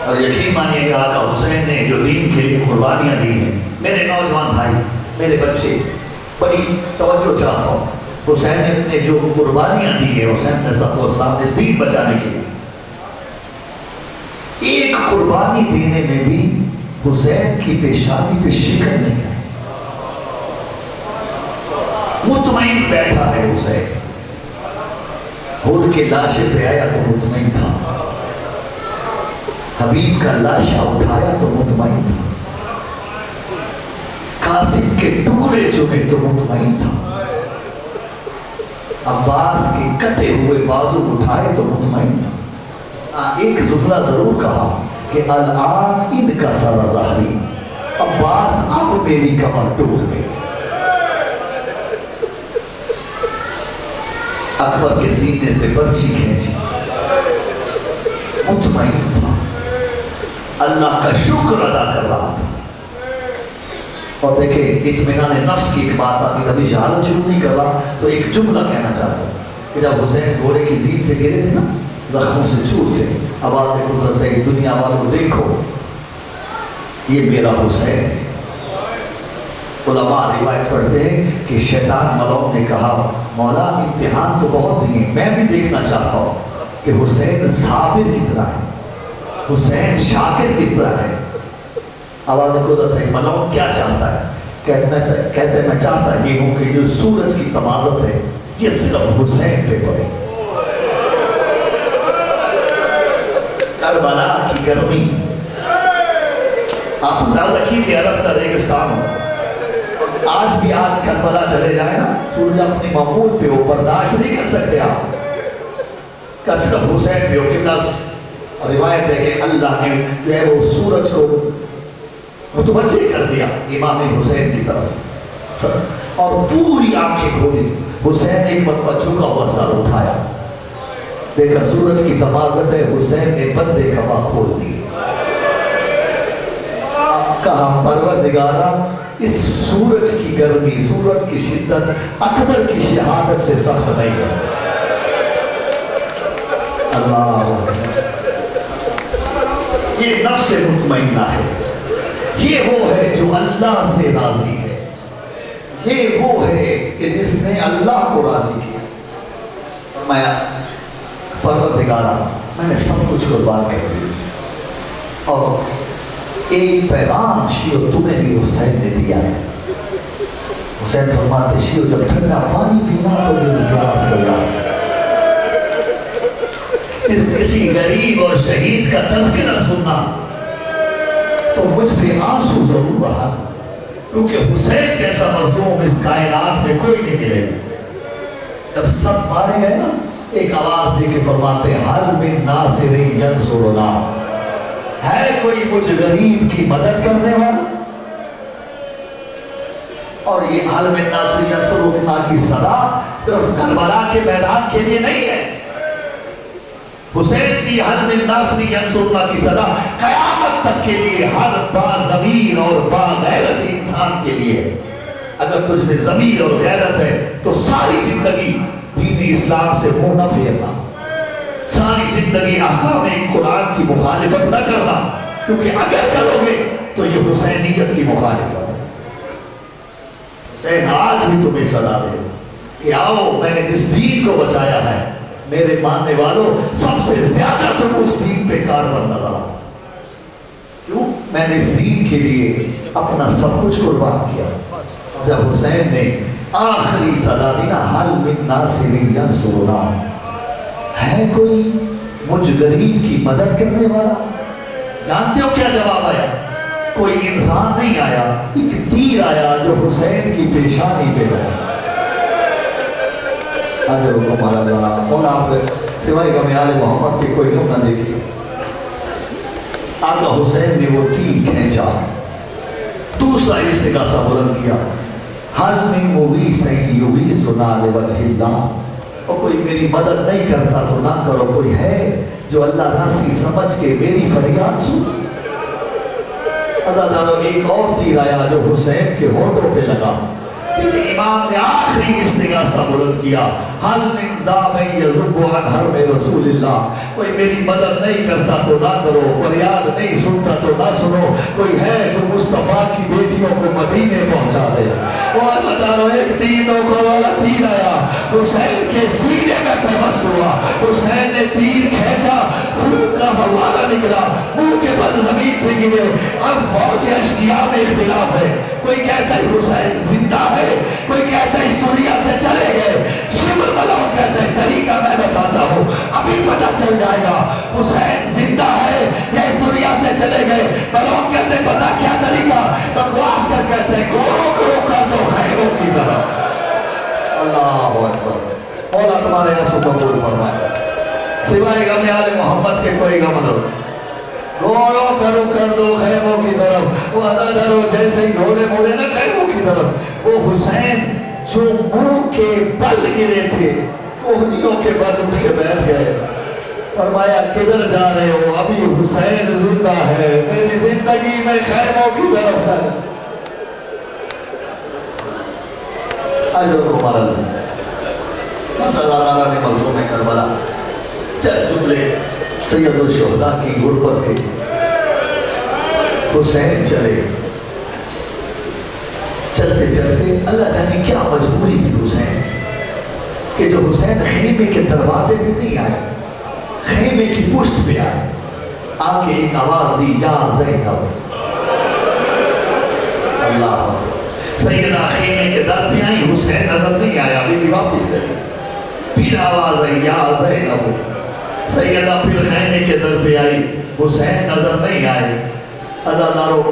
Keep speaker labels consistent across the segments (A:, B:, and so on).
A: اور یقین مانیے کہ آقا حسین نے جو دین کے لیے قربانیاں دی ہیں، میرے نوجوان بھائی، میرے بچے، بڑی توجہ چاہتا ہوں، حسین نے جو قربانیاں دی ہیں حسین علیہ السلام نے اس دین بچانے کے لیے، ایک قربانی دینے میں بھی حسین کی پیشانی پہ شکن نہیں آئی، مطمئن بیٹھا ہے حسین، ہر کے لاشے پہ آیا تو مطمئن تھا، حبیب کا لاشا اٹھایا تو مطمئن تھا، قاسم کے ٹکڑے چنے تو مطمئن تھا، عباس کے کٹے ہوئے بازو اٹھائے تو مطمئن تھا۔ ایک جملہ ضرور کہا کہ الان ان کا سر ظہری، عباس اب میری کمر ٹوٹ گئی۔ اکبر کے سینے سے برچی کھینچی، مطمئن تھا، اللہ کا شکر ادا کر رہا تھا۔ اور دیکھیں اطمینان نفس کی ایک بات آتی، ابھی شہادت شروع نہیں کر رہا تو ایک جملہ کہنا چاہتا ہوں کہ جب حسین گھوڑے کی زین سے گرے تھے نا، زخموں سے چور تھے، آواز قدرت ہے دنیا والوں دیکھو یہ میرا حسین ہے۔ علماء روایت پڑھتے ہیں کہ شیطان ملعون نے کہا مولا امتحان تو بہت دیے، میں بھی دیکھنا چاہتا ہوں کہ حسین صابر کتنا ہے، حسین شاکر کس طرح ہے۔ آواز قدرت ہے ملعون کیا چاہتا ہے؟ کہتے میں چاہتا یہ ہوں کہ جو سورج کی تمازت ہے یہ صرف حسین پہ پڑے۔ کربلا کی گرمی آپ اندازہ کیجئے، عرب کا ریگستان ہو، آج بھی آج کربلا چلے جائے نا، سورج اپنی معمول پہ ہو، برداشت نہیں کر سکتے آپ کہ صرف حسین پہ ہو۔ کہ روایت ہے کہ اللہ نے جو ہے وہ سورج کو متوجہ کر دیا امام حسین کی طرف اور پوری آنکھیں کھولی، حسین نے ایک مرتبہ جھکا ہوا سر اٹھایا، دیکھا سورج کی تمازت ہے، حسین نے بندے کبا کھول دی، کہا پروردگارا اس سورج کی گرمی، سورج کی شدت اکبر کی شہادت سے سخت نہیں ہے۔ اللہ، یہ نفس مطمئنہ ہے، یہ وہ ہے جو اللہ سے راضی ہے، یہ وہ ہے کہ جس نے اللہ کو راضی کیا۔ میں پروردگارا میں نے سب کچھ قربان کر دیا، اور ایک پیغام شیعو تمہیں بھی حسین نے دیا ہے۔ حسین فرماتے شیعو جب ٹھنڈا پانی پینا تو میری پیاس لگا، پھر کسی غریب اور شہید کا تذکرہ سننا تو مجھ پہ آنسو ضرور بہا، کیونکہ حسین جیسا مظلوم اس کائنات میں کوئی نہیں ملے گا۔ جب سب مارے گئے نا، ایک آواز دے کے فرماتے حل من ناصر ینصرنا، ہے کوئی مجھ غریب کی مدد کرنے والا؟ اور یہ حل من ناصر ینصرنا کی صدا صرف کربلا کے میدان کے لیے نہیں ہے، حسین کی حل من ناصر ینصرنا کی صدا قیامت تک کے لیے ہر با ضمیر اور با غیرت انسان کے لیے ہے۔ اگر تجھ میں ضمیر اور غیرت ہے تو ساری زندگی دین اسلام سے منہ نہ پھیرنا، ساری زندگی احکام قرآن کی مخالفت نہ کرنا، کیونکہ اگر کرو گے تو یہ حسینیت کی مخالفت ہے۔ حسین آج بھی تمہیں صدا دے کہ آؤ میں نے جس دین کو بچایا ہے، میرے ماننے والوں سب سے زیادہ تم اس دین پہ کاربن نظر آؤ، کیوں؟ میں نے اس دین کے لیے اپنا سب کچھ قربان کیا۔ جب حسین نے آخری صدا دی نا حل من ناصر ینصرنا، ہے کوئی مجھ غریب کی مدد کرنے والا؟ جانتے ہو کیا جواب آیا؟ کوئی انسان نہیں آیا، ایک تیر آیا جو حسین کی پیشانی پہ لگا۔ اجرکم علی اللہ۔ اور آپ سوائے غمیال محمد کے کوئی نہ دیکھیے، آقا حسین نے وہ تیر کھینچا، دوسرا استغاثہ بلند کیا، حل من مغیث یغیثنا لوجہ اللہ، اور کوئی میری مدد نہیں کرتا تو نہ کرو، کوئی ہے جو اللہ راضی سمجھ کے میری فریاد سنے۔ عزادارو ایک اور تیر آیا جو حسین کے ہونٹوں پہ لگا، پھر امام نے آخری استغاثہ بلند کیا، حل من ذابن یذب عن حرب رسول اللہ، کوئی میری مدد نہیں کرتا تو نہ کرو، فریاد نہیں سنتا تو نہ سنو، کوئی ہے جو مصطفیٰ کی بیٹیوں کو مدینے پہنچا دے۔ وہ عزادارو ایک تین نوکوں والا تیر آیا، حسین کے سینے میں پیوست ہوا، حسین نے تیر کھینچا، خون کا فوارہ نکلا، منہ کے بل زمین پہ گرے۔ اب فوج اشقیاء میں اختلاف ہے، کوئی کہتا ہے حسین زندہ ہے، کوئی کہتا ہے اس دنیا سے چلے گئے۔ شمر ملو کہتا ہے طریقہ میں بتاتا ہوں، ابھی پتہ چل جائے گا حسین زندہ ہے یا اس دنیا سے چلے گئے۔ ملو کہتے ہیں پتہ کیا طریقہ، بکواس کر کہتے ہیں گھوڑوں کو کر دو خیموں کی طرح۔ اللہ اکبر، مولا تمہارے آنسو قبول فرمائے، سوائے غم آل محمد کے کوئی غم نہ ہو۔ گھوڑوں کرو کر دو خیموں کی طرف، وہ عزادارو جیسے ہی گھوڑے مڑے نا خیموں کی طرف، وہ حسین جو منہ کے بل گرے تھے کوہنیوں کے بل اٹھ کے بیٹھ گئے۔ فرمایا کدھر جا رہے ہو؟ ابھی حسین زندہ ہے، میری زندگی میں خیموں کی طرف نہ۔ اجرکم اللہ۔ بس عزادارہ نے مظلوم کربلا چند جملے سید الشہداء کی غربت کے۔ حسین چلے، چلتے چلتے اللہ جانے کیا مجبوری تھی حسین کہ جو حسین خیمے کے دروازے پہ نہیں آئے، خیمے کی پشت پہ آئے، آکے ایک آواز دی یا زینب۔ اللہ سیدہ خیمے کے در پہ آئی، حسین نظر نہیں آیا، ابھی بھی واپس سے پھر آواز آئی یا زینب۔ سیدہ پھر خیمے کے در پہ آئی، حسین نظر نہیں آئے۔ عزادارو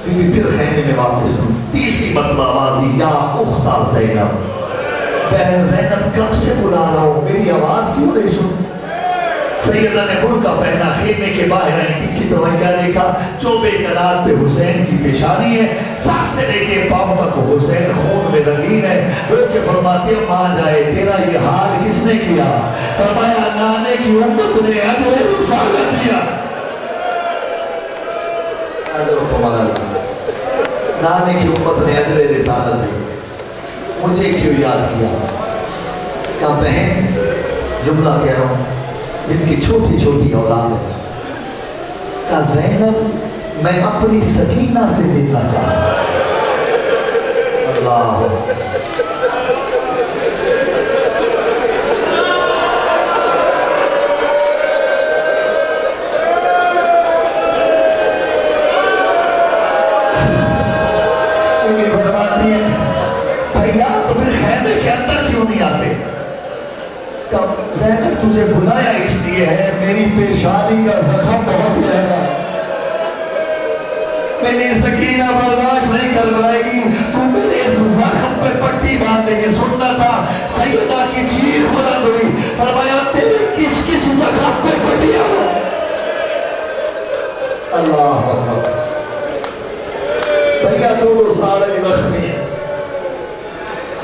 A: پھر خیمے میں واپس ہوں، تیسری مرتبہ آواز دی یا اختہ زینب، بہن زینب کب سے بلا رہا ہوں، میری آواز کیوں نہیں سن؟ سیدہ نے برقع پہنا، خیمے کے باہر آئی، پیچھے تو کیا دیکھا؟ چوبے کنات پہ حسین کی پیشانی ہے، سر سے لے کے پاؤں تک حسین خون میں رنگین ہے۔ رو کے فرماتے ہیں ماں جائے تیرا یہ حال کس نے کیا؟ فرمایا نانے کی امت نے اجر رسالت دیا۔ نانے کی امت نے اجر رسالت دی، مجھے کیوں یاد کیا؟ کہا بہن جملہ کہہ رہا ہوں جن کی چھوٹی چھوٹی اولاد ہے، کہا زینب میں اپنی سکینہ سے ملنا چاہتا ہوں۔ اللہ زینب تجھے بلایا اس لیے ہے میری پیشانی کا زخم بہت گہرا، میری سکینہ برداشت نہیں کر پائے گی، تو میرے اس زخم پہ پٹی باندھ دے گی۔ سننا تھا سیدہ کی چیخ بلند ہوئی، فرمایا تیرے کس کس زخم پہ پٹیاں ہو؟ اللہ اکبر، بھیا دونوں سارے زخمی ہیں۔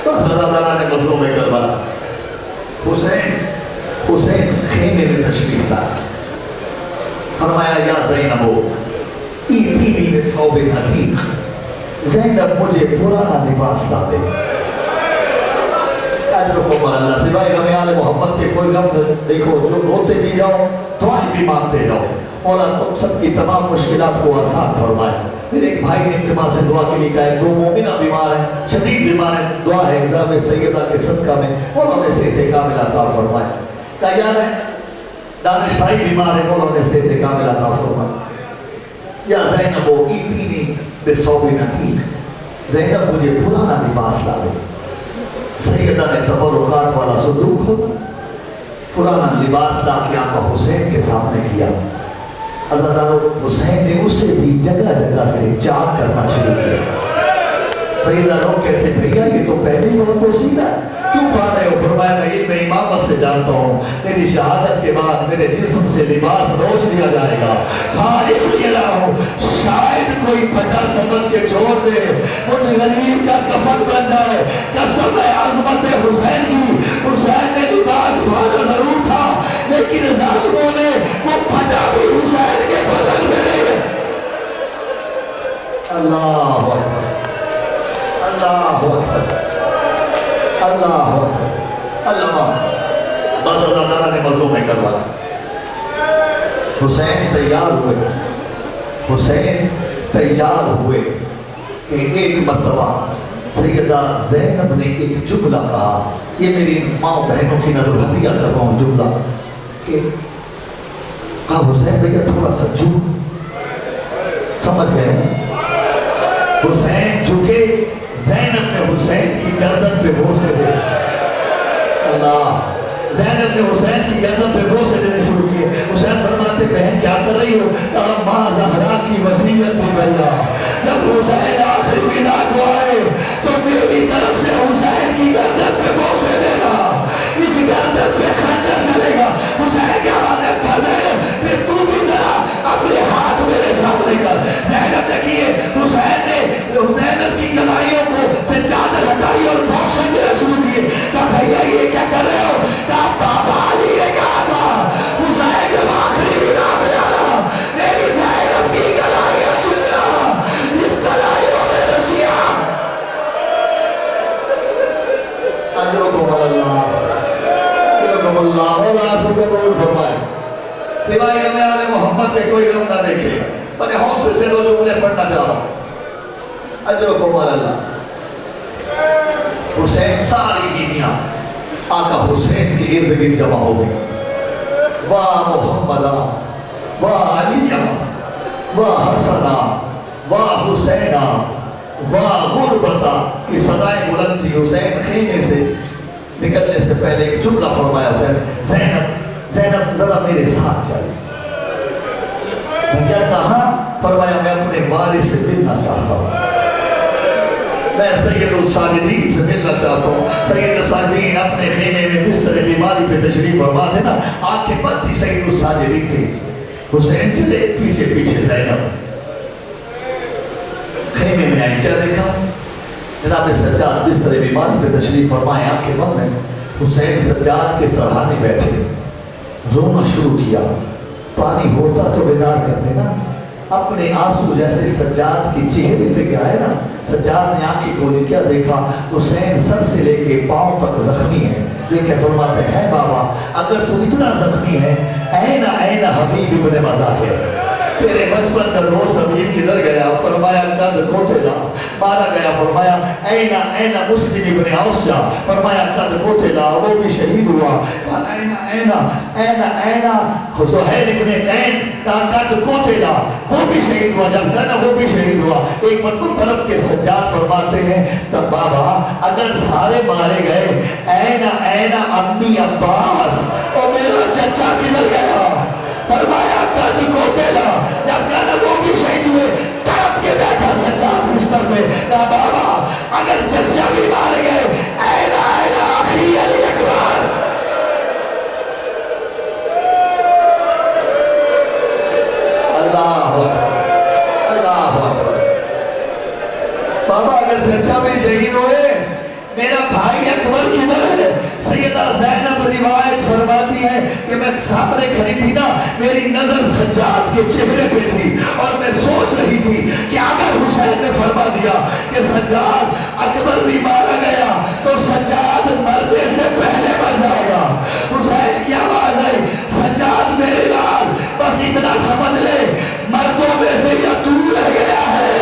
A: بس عزادارہ نے مظلوم کربلا حسین خیمے میں تشریف لائے، فرمایا یا زینبو ایتینی بثوب عتیق، زینب مجھے پرانا لباس لا دے۔ اجرکم اللہ، سوائے غم آل محمد کے کوئی غم دیکھو، جو روتے بھی جاؤ دعائیں بھی مانگتے جاؤ، مولا تم سب کی تمام مشکلات کو آسان فرمائے۔ میرے ایک بھائی نے انتباہ سے دعا کے لیے کہا ہے، دو مومنہ بیمار ہیں، شدید بیمار ہیں، دعا ہے اگزام سیدہ کے صدقہ میں مولا نے صحت کامل عطا فرمائے۔ کہا یار ہے دانش بھائی بیمار ہے، مولا نے صحت کامل عطا فرمائے۔ یا زینب ایتینی بثوب عتیق، زینب مجھے پرانا لباس لا دے۔ سیدہ نے تبرکات والا صندوق کھولا، پرانا لباس لا کے آقا حسین کے سامنے کیا۔ عزادارو حسین نے اسے بھی جگہ جگہ سے چاک کرنا شروع کیا۔ سیدہ لوگ کہتے ہیں بھئیہ یہ تو پہلے ہی بہت پوشیدہ ہے، کیوں پا رہے ہو؟ فرمایا میں علم امامت سے جانتا ہوں، میری شہادت کے بعد میرے جسم سے لباس روش لیا جائے گا، ہاں اس لیے لا ہوں شاید کوئی پھٹا سمجھ کے چھوڑ دے، مجھ غریب کا کفن بن جائے۔ قسم ہے عظمت حسین کی، حسین نے لباس پھانا ضرور تھا لیکن ظالموں نے وہ پھٹا بھی حسین کے بدل میں لے گئے۔ اللہ اکبر، اللہ اکبر، اللہ اکبر۔ تیار ہوئے، حسین تیار ہوئے کہ ایک مرتبہ سیدہ زینب نے ایک جملہ کہا، یہ میری ماں بہنوں کی نظر ہدیہ کر رہا ہوں جملہ، کہ کہا حسین بھیا تھوڑا سا جھک، سمجھ گئے ہوں، حسین جھکے، زینب نے حسین کی گردن پہ بوسے دے، اللہ، زینب نے حسین کی گردن پہ بوسے دینے شروع کیے۔ حسین فرماتے بہن کیا کر رہی ہو؟ کہا ماں زہرا کی وصیت تھی بھیا، جب حسین آخری بنا کو آئے تو میری طرف سے حسین کی گردن پہ بوسے دینا، اس گردن پہ خنجر چلے گا۔ حسین کیا بات ہے؟ اچھا زینب پھر تو بھی ذرا اپنے ہاتھ میرے سامنے کر۔ زینب نے کیے، حسین نے زینب کی کلائیوں کو سے چادر ہٹائی اور بوسے دینا شروع کیے۔ کہا بھیا یہ کیا کر رہے ہو؟ کہا بابا علی نے کہا تھا حسین جب آخری بنا پہ آنا میری زینب کی کلائیوں چننا، اس کلائیوں میں رسیاں۔ اجرکم اللہ، اجرکم اللہ، مولا سب کو قبول فرمائے۔ سوائے ہمیں آل محمد کے کوئی غم نہ دیکھے، میں حوصلے سے دو جملے پڑھنا چاہ رہا ہوں۔ اجرکم اللہ، حسین ساری بیویاں آقا حسین کے ارد گرد جمع ہو گئی، واہ محمدہ، واہ علیہ، واہ حسنہ، واہ حسینہ، واہ غربتہ کی صدائیں بلند تھی۔ حسین خیمے سے نکلنے سے پہلے ایک جملہ فرمایا حسین، زینب ذرا میرے ساتھ چل۔ میں کیا کہا؟ فرمایا میں اپنے وارث سے ملنا چاہتا ہوں، میں سید الساجدین سے ملنا چاہتا ہوں۔ سید الساجدین اپنے خیمے میں بستر بیماری پہ تشریف فرما تھے نا، آنکھیں بند تھی سید الساجدین کی۔ حسین چلے پیچھے پیچھے، زینب خیمے میں آئی، کیا دیکھا؟ جناب سجاد بستر بیماری پہ تشریف فرمائے، آنکھیں بند ہیں۔ حسین سجاد کے سرحانے بیٹھے، رونا شروع کیا۔ پانی ہوتا تو بیدار کرتے نا، اپنے آنسو جیسے سجاد کی چہرے پہ گئے نا۔ سجاد نے آنکھیں کھولی، کیا دیکھا؟ حسین سر سے لے کے پاؤں تک زخمی ہے۔ لیکن فرماتے ہیں بابا اگر تو اتنا زخمی ہے، این این حبیب ابن مظاہر، تیرے بچپن کا دوست حبیب کدھر گیا؟ فرمایا قد قتل، مارا گیا۔ فرمایا این این مسلم ابن اوسجا، فرمایا قد قتل، وہ بھی شہید ہوا۔ این این این این زہیر ابن قین، قد قتل، وہ بھی شہید ہوا۔ جب کہنا وہ بھی شہید ہوا، ایک مرتبہ طرف کے سجاد فرماتے ہیں تب بابا اگر سارے مارے گئے، این این امی عباس، اور میرا چچا کدھر گیا؟ فرمایا قد قتل، جب کہنا وہ بھی شہید ہوئے، تڑپ کے بیٹھا سجاد بستر میں۔ کہا بابا اگر چچا بھی مارے گئے، این این اخی علی اکبر۔ اللہ اکبر، اللہ اکبر۔ بابا اگر چچا بھی شہید ہوئے، میرا بھائی اکبر کدھر ہے؟ سیدہ زینب روایت فرماتی ہے کہ میں سامنے کھڑی تھی نا، میری نظر سجاد کے چہرے پہ تھی اور میں سوچ رہی تھی کہ اگر حسین نے فرما دیا کہ سجاد اکبر بھی مارا گیا تو سجاد مرنے سے پہلے مر جائے گا۔ حسین کی آواز آئی، سجاد میرے لال بس اتنا سمجھ لے، مردوں میں سے یا تو رہ گیا ہے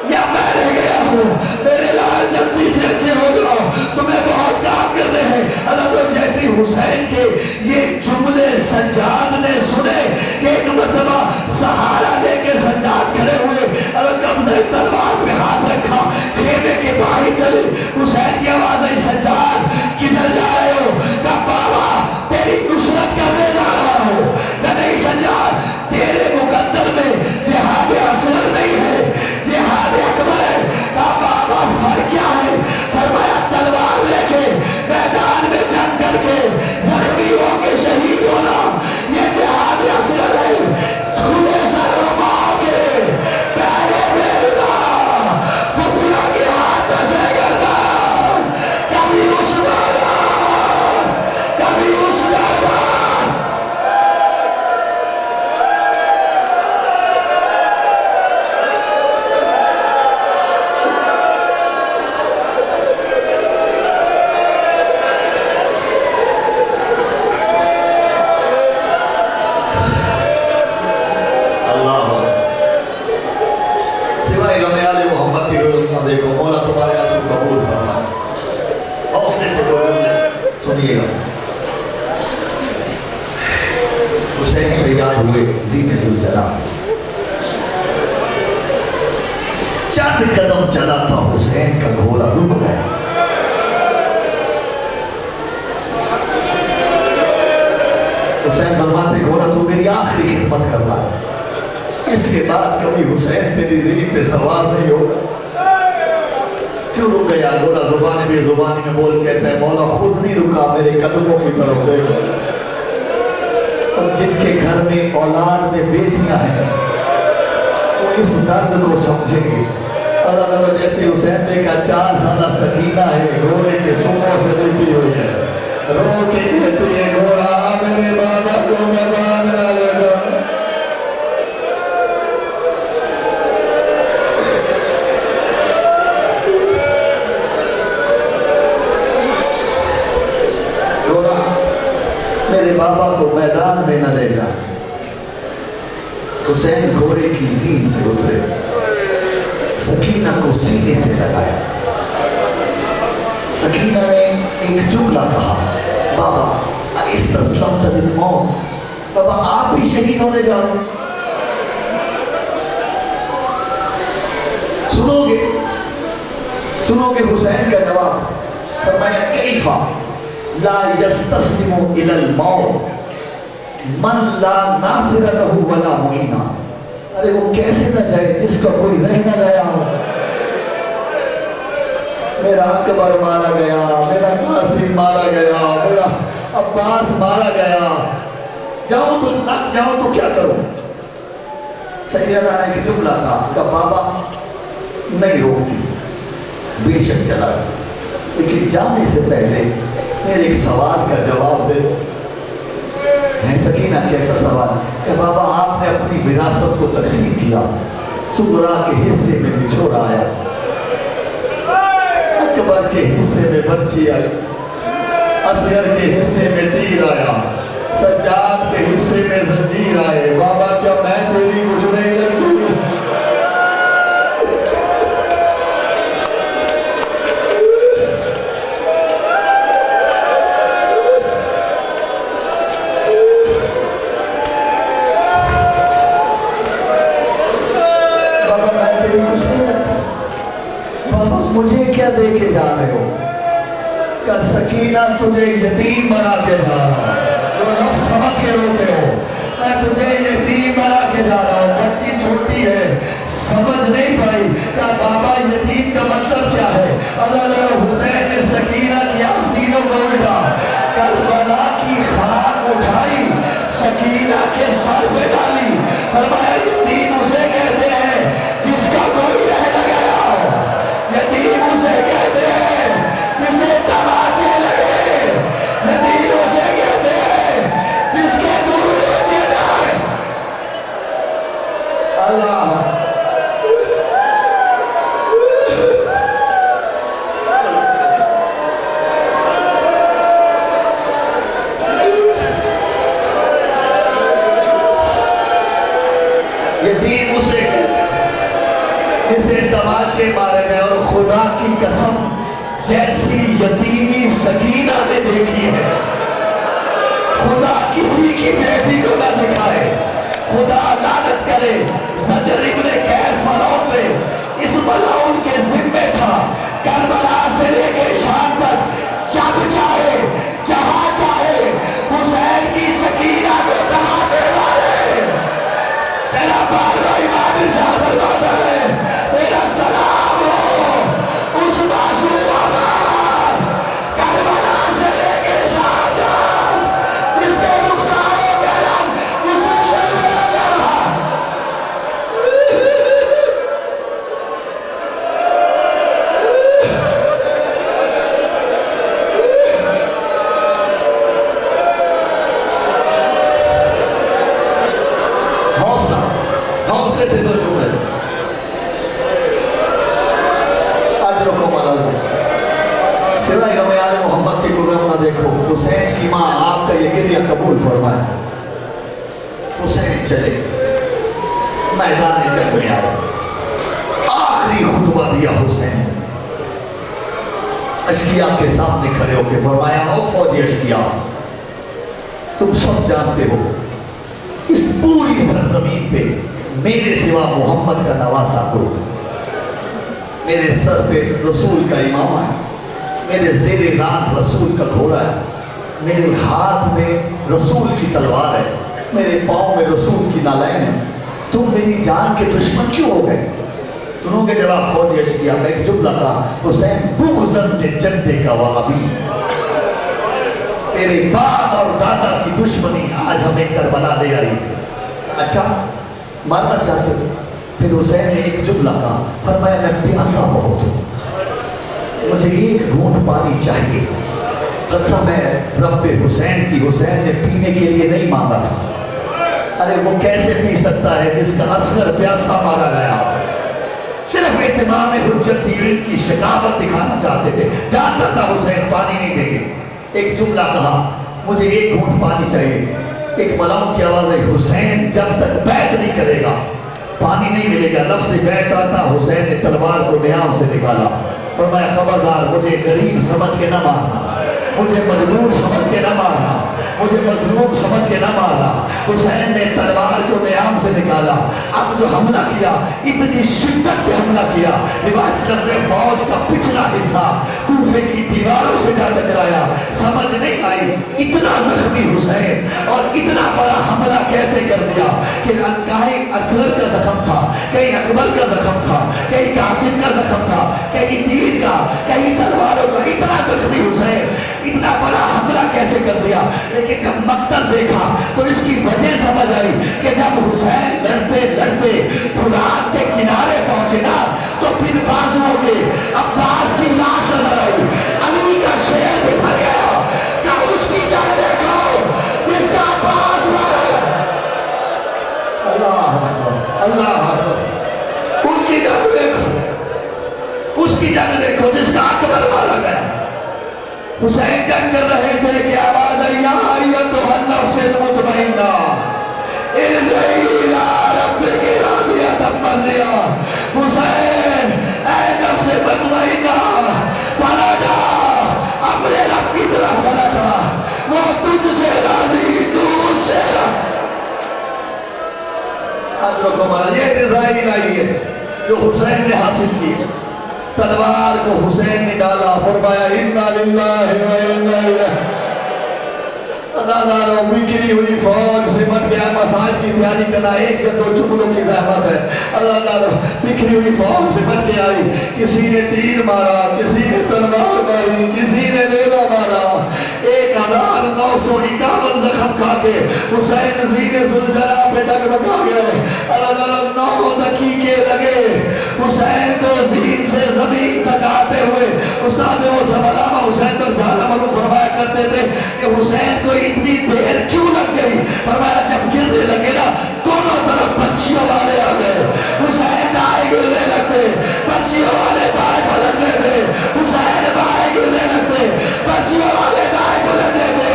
A: یا میں رہ گیا ہوں، میرے لال جلدی سے اچھے ہو جاؤ، تمہیں بہت کام کرنے ہیں۔ اللہ تو جیسے حسین کے یہ جملے سجاد نے سنے کہ ایک مرتبہ سہارا لے کے سجاد کھڑے ہوئے، اللہ قبضہ تلوار پہ ہاتھ رکھا، خیمے کے باہر چلے۔ حسین کی آواز آئی، سجاد کدھر جا رہے ہو؟ کہا بابا تیری نصرت کرنے جا رہا ہوں۔ کہا نہیں سجاد، تیرے مقدر میں جہاد اصغر نہیں ہے، جہاد اکبر ہے۔ کہا بابا فرق کیا ہے؟ فرمایا تلوار لے کے میدان میں جنگ کر کے زخمی ہو کے شہید ہونا یہ جہاد اصغر ہے، کھلے سر و ماں کے پیرے میں رضا حسین تیار ہوئے زین ذوالجلال. چند قدم چلا تھا حسین کا گھوڑا رک گیا. حسین فرماتے گھوڑا تو میری آخری خدمت کر رہا ہے, اس کے بعد کبھی حسین تیری زین پہ سوار نہیں ہوگا. کیوں رک گیا گھوڑا؟ زبانی میں بول کہتا ہے مولا خود نہیں رکا, میرے قدموں کی طرف دیکھو. اور جن کے گھر میں اولاد میں بیٹیاں ہیں وہ اس درد کو سمجھیں گے. اور اگر جیسے حسین نے کہا 4 سالہ سکینہ ہے, گھوڑے کے سموں سے لپٹی ہوئی ہے, رو کے کہتی ہے گھوڑا میرے بابا کو میں باندھ نہ لے گا. گھوڑا میرے بابا کو میدان میں نہ لے جا. حسین گھوڑے کی زین سے اترے, سکینہ کو سینے سے لگایا. سکینہ نے ایک جملہ کہا, بابا استسلمت للموت, بابا آپ بھی شہید ہونے جا رہے. سنو گے حسین کا جواب. فرمایا کیفا لا یستسلم الی الموت من لا ناصر لہ ولا معین. ارے وہ کیسے نہ جائے جس کا کوئی رہ نہ گیا ہو. میرا اکبر مارا گیا, میرا قاسم مارا گیا, میرا عباس مارا گیا, جاؤں تو نہ جاؤں تو کیا کروں. سیدہ نے ایک جملہ کہا بابا نہیں روکتی, بے شک چلا جا, لیکن جانے سے پہلے میرے ایک سوال کا جواب دے. سکینہ کیسا سوال؟ کہ بابا آپ نے اپنی وراثت کو تقسیم کیا, صغرا کے حصے میں بچھوڑ آیا, اکبر کے حصے میں بچی آئی, اصغر کے حصے میں تیر آیا, سجاد کے حصے میں زنجیر آئے. بابا کیا میں تیری کچھ نہیں لگتی؟ مجھے کیا دے کے جا رہے ہو؟ کہ سکینہ تجھے یتیم بنا کے جا رہا ہوں. جو لفظ سمجھ کے روتے ہو, میں تجھے یتیم بنا کے جا رہا ہوں. بچی چھوٹی ہے, سمجھ نہیں پائی کہ بابا یتیم کا مطلب کیا ہے. اللہ حسین نے سکینہ کی آستینوں کو الٹا, کربلا کی خاک اٹھائی, سکینہ کے سر پہ ڈالی. فرمایا یتیم اسے کہتے ہیں جس کا کوئی رہ نہ گیا ہو. یتیم اسے کہتے ہیں جسے تماچے لگے. یتیم اسے کہتے ہیں جس کے دور بیچے جائے. اللہ یتیم اسے کہتے ہیں جسے تماچے مارے گئے. اور خدا کی قسم جیسی یتیمی سکینہ نے دیکھی ہے, خدا کسی کی بیٹی کو نہ دکھائے. خدا لعنت کرے زجر ابن قیس ملعون پہ. اس ملعون کے ذمہ تھا کربلا سے لے کے شام تک جب چاہے جہاں چاہے حسین کی سکینہ کو تماچے مارے. میرا بار امام ارشاد فرماتا ہے میرا سلام ہو اس معصوم آباد کربلا سے لے کے شام تک جس کے رخسار و کرم مسلسل میرا رہا. حوصلے سے دو جملے. اجرکم علی اللہ. سوائے غم آل محمد کی کوئی غم نہ دیکھو. حسین کی ماں آپ کا یہ گریہ قبول فرمائے. حسین چلے میدان جنگ میں آئے, آخری خطبہ دیا حسین. اشقیاء کے سامنے کھڑے ہو کے فرمایا او فوجی اشقیاء, تم سب جانتے ہو اس پوری سرزمین پہ میرے سوا محمد کا نواسا کو، میرے سر پہ رسول کا امامہ ہے، میرے زیر ران رسول کا گھوڑا ہے، میرے ہاتھ میں رسول کی تلوار ہے، میرے پاؤں میں رسول کی نالین ہے، تم میری جان کے دشمن کیوں ہو گئے؟ سنو گے جب آپ فوج یش کیا، میں ایک جملہ تھا، حسین بغضاً لجدے کا وابی، تیرے باپ اور دادا کی دشمنی آج ہمیں کربلا لے آئی۔ اچھا مارنا چاہتے ہو؟ پھر حسین نے ایک جملہ کہا، فرمایا میں پیاسا بہت ہوں، مجھے ایک گھونٹ پانی چاہیے۔ خدشہ میں رب حسین کی، حسین نے پینے کے لیے نہیں مانگا تھا، ارے وہ کیسے پی سکتا ہے جس کا اصغر پیاسا مارا گیا؟ صرف اتمام حجت تھی، ان کی شکاوت دکھانا چاہتے تھے، جانتا تھا حسین پانی نہیں دیں گے۔ ایک جملہ کہا، مجھے ایک گھونٹ پانی چاہیے۔ ایک ملعون کی آواز ہے، حسین جب تک بیعت نہیں کرے گا پانی نہیں ملے گا۔ لفظ بیعت آتا، حسین نے تلوار کو نیام سے نکالا، فرمایا خبردار مجھے غریب سمجھ کے نہ مارنا، مجھے مجبور سمجھ کے نہ مارنا، مجھے مظلوم سمجھ کے نہ مارنا۔ حسین نے تلوار کو نیام سے نکالا، اب جو حملہ کیا اتنی شدت سے حملہ کیا، روایت لفظ فوج کا پچھلا حصہ کوفے کی دیواروں سے جا ٹکرایا۔ سمجھ نہیں آئی اتنا زخمی حسین اور اتنا بڑا حملہ کیسے کر دیا کہ کہیں اصغر کا زخم تھا، کہیں اکبر کا زخم تھا، کہیں قاسم کا زخم تھا، کہیں تیر کا، کہیں تلواروں کا، اتنا زخمی حسین اتنا بڑا حملہ کیسے کر دیا۔ لیکن جب مقتل دیکھا تو اس کی وجہ سمجھ آئی کہ جب حسین لڑتے لڑتے فرات کے کنارے پہنچے نا تو پھر بازوؤں کے عباس کی لاش نظر آئی، علی کا شیر بھی بھر گیا کہ اس کی جگہ دیکھو جس کا عباس مارا ہے۔ اللہ اکبر، اللہ اکبر، اس کی جگہ دیکھو، اس کی جگہ دیکھو جس کا اکبر مارا گیا۔ حسین جنگ کر رہے تھے کہ آواز ہے، یا ایتھا النفس المطمئنہ ارجعی الی ربک راضیۃ مرضیہ۔ حسین اے نفس مطمئنہ پلٹا، اپنے رب کی طرف پلٹا، وہ تجھ سے راضی، تو اس سے راضی۔ حضرت عمر، یہ رضائی نہیں ہے جو حسین نے حاصل کی۔ تلوار کو حسین نے ڈالا، فرمایا انا للہ و انا الیہ۔ اداداروں بکھری ہوئی فوج سے مٹ گیا، مساج کی تیاری کرنا ایک یا دو جملوں کی زحمت ہے۔ اداداروں بکھری ہوئی فوج سے مٹ کے آئی، کسی نے تیر مارا، کسی نے تلوار ماری، کسی نے نیزہ مارا۔ 1951 زخم کھا کے حسین زین ذوالجلال پہ ڈگمگا گئے۔ اداداروں 9 دقیقے لگے حسین کو زین سے زمین تک آتے ہوئے۔ استاد وہ علامہ حسین پر جھالا مرو فرمایا کرتے تھے کہ حسین کو اتنی دیر کیوں لگ گئی؟ فرمایا جب گرنے لگے نا دونوں طرف پنچھیوں والے آ گئے، حسین دائیں گرنے لگتے، پنچھیوں والے بائیں پلٹنے تھے، حسین بائیں گرنے لگتے، پنچھیوں والے دائیں پلٹنے تھے۔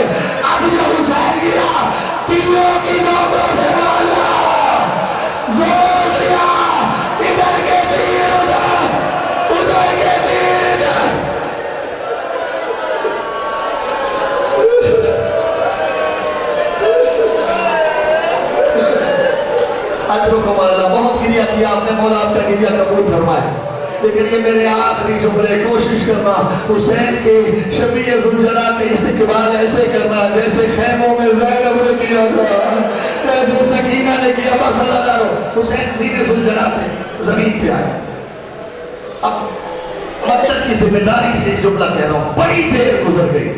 A: اب جو حسین گرا تیروں کی نوکوں پہ مارا، زور دیا، ادھر کے تیر ادھر، ادھر کے تیر ادھر۔ اجرکم اللہ، بہت گریہ کیا آپ نے، مولا آپ کا گریہ قبول فرمائے۔ لیکن یہ میرے آخری جملے، کوشش کرنا حسین کے شبیہ ذوالجلال کے استقبال ایسے کرنا جیسے خیموں میں زینب نے کیا تھا، جیسے سکینہ نے کیا۔ بس اللہ دارو حسین سینے ذوالجلال سے زمین پہ آئے۔ اب مقتل کی ذمہ داری سے جملہ کہہ رہا ہوں، بڑی دیر گزر گئی،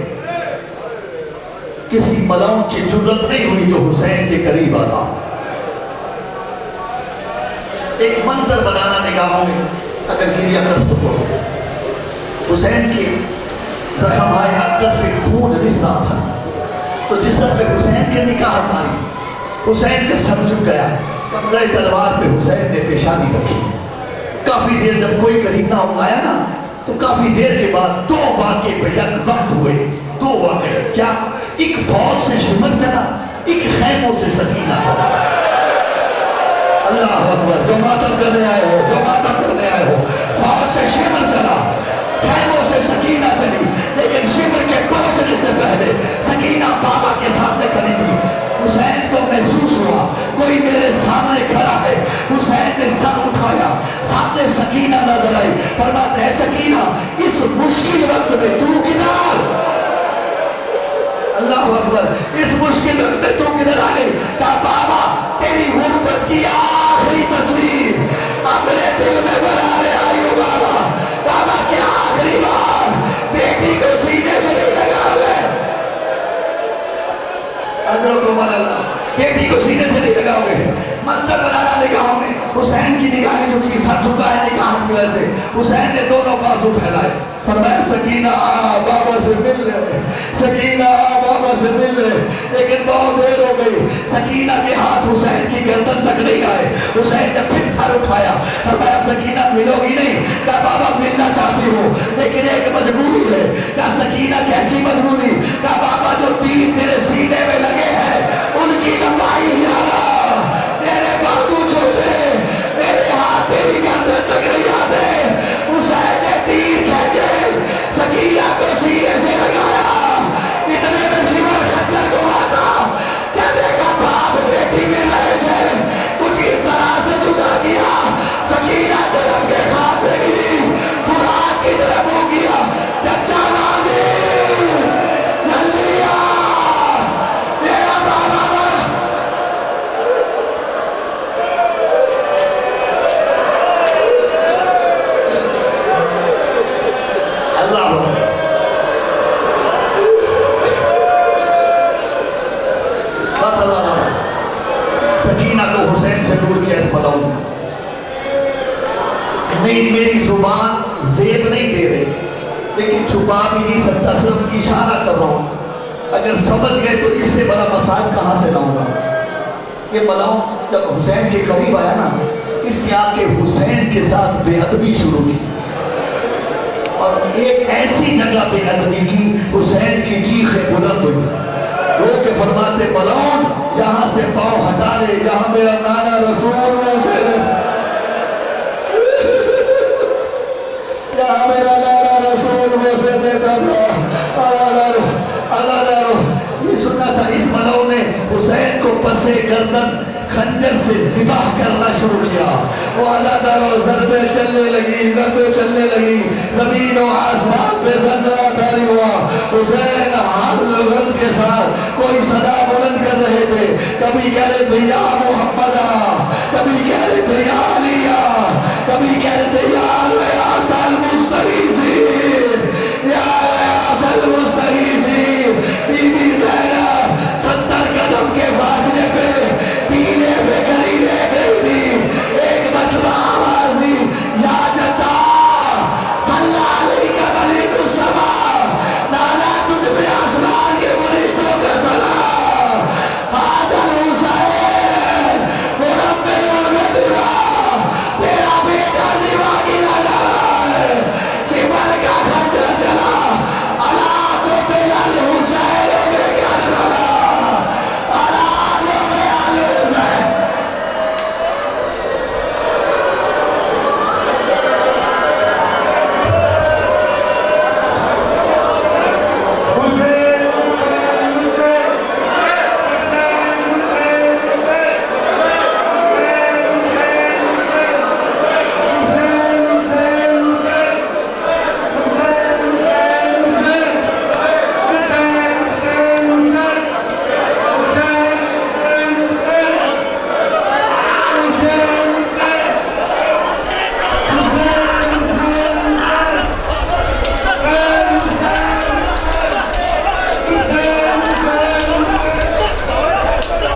A: کسی ملعون کی جرت نہیں ہوئی جو حسین کے قریب آتا۔ ایک منظر بنانا نگاہوں میں اگر گریہ کر سکو، حسین کی زخم آئے اقدس سے خون رس رہا تھا، تو جس طرح پہ حسین کے نکاح ماری، حسین کا سر جھک گیا، قبضہ تلوار پہ حسین نے پیشانی رکھی۔ کافی دیر جب کوئی قریب نہ آیا نا تو کافی دیر کے بعد 2 واقعے پہ یک وقت ہوئے، 2 واقعے۔ کیا؟ ایک فوج سے شمر چلا، ایک خیموں سے سکینہ چلا۔ اللہ اکبر، جو ماتم کرنے آئے ہو، جو ماتم کرنے آئے ہو، فوج سے شمر چلا، خیموں سے سکینہ چلی، لیکن شمر کے پہنچنے سے پہلے سکینہ بابا کے سامنے کھڑی تھی۔ حسین کو محسوس ہوا میرے سامنے کھڑا ہے. حسین نے سر اٹھایا, سامنے سکینہ نظر آئی. فرماتا ہے سکینہ اس مشکل وقت میں تو کدھر؟ اللہ اکبر, اس مشکل وقت میں تو کدھر آ گئی؟ کہا بابا تیری غربت کی آخری تصویر اپنے دل میں بنانے آئی ہوں بابا. بابا کیا آخری بار بیٹی کو سینے سے نہیں لگا گے؟ اجرکم اللہ, بیٹی کو سینے سے نہیں لگاؤ گے. منظر بنانا نگاہوں میں. حسین کی نگاہیں جو کہ سر جھکا ہے نگاہ کی وجہ سے. حسین نے دونوں بازو پھیلائے. فرمایا سکینہ آ بابا سے مل لے, سکینہ آ بابا سے مل لے. لیکن بہت دیر ہو گئی, سکینہ کے ہاتھ حسین کی گردن تک نہیں آئے. حسین نے پھر سر اٹھایا. فرمایا سکینہ ملو گی نہیں؟ کہا بابا ملنا چاہتی ہوں لیکن ایک مجبوری ہے. کہا سکینہ کیسی مجبوری؟ کہا بابا جو تیر تیرے سینے میں لگے ہیں ان کی لمبائی زیادہ, میرے بازو چھوٹے, میرے ہاتھ تیری گردن تک نہیں آتے. حسین نے تیر کھینچے, سکینہ کو سینے سے لگایا. اتنے میں شمر خنجر کو ماتا. کیا دیکھا باپ بیٹی میں رہے تھے, کچھ اس طرح سے جدا کیا. سکینہ طرف کے خواب میں گری, قرآن کی طرف ہو گیا. چچا ناظر جلدی آ, میرا بابا مر. اللہ بس اللہ. سکینہ کو حسین سے دور کیا اس ملعون نے. نہیں میری زبان زیب نہیں دے رہی لیکن چھپا بھی نہیں سکتا, صرف اشارہ کر رہا ہوں. اگر سمجھ گئے تو اس سے بڑا مسائل کہاں سے لاؤں گا. یہ ملعون جب حسین کے قریب آیا نا, اس نے آ کے حسین کے ساتھ بے ادبی شروع کی اور ایک ایسی جگہ بے ادبی کی حسین کی چیخیں بلند ہوئی. وہ کہ فرماتے ملعون یہاں سے پاؤں ہٹا لے, یہاں میرا نانا رسول حسین ہے, یہاں میرا نانا رسول ویسے دیتا تھا. یہ سننا تھا. اس ملعون نے حسین کو پسے گردن خنجر سے ذبح کرنا شروع کیا. وہ اللہ ضربیں چلنے لگی, ضربیں چلنے لگی, زمین و آسمان پہ زلزلہ طاری ہوا. حسین حال کے ساتھ کوئی صدا بلند کر رہے تھے. کبھی کہہ رہے تھے یا محمد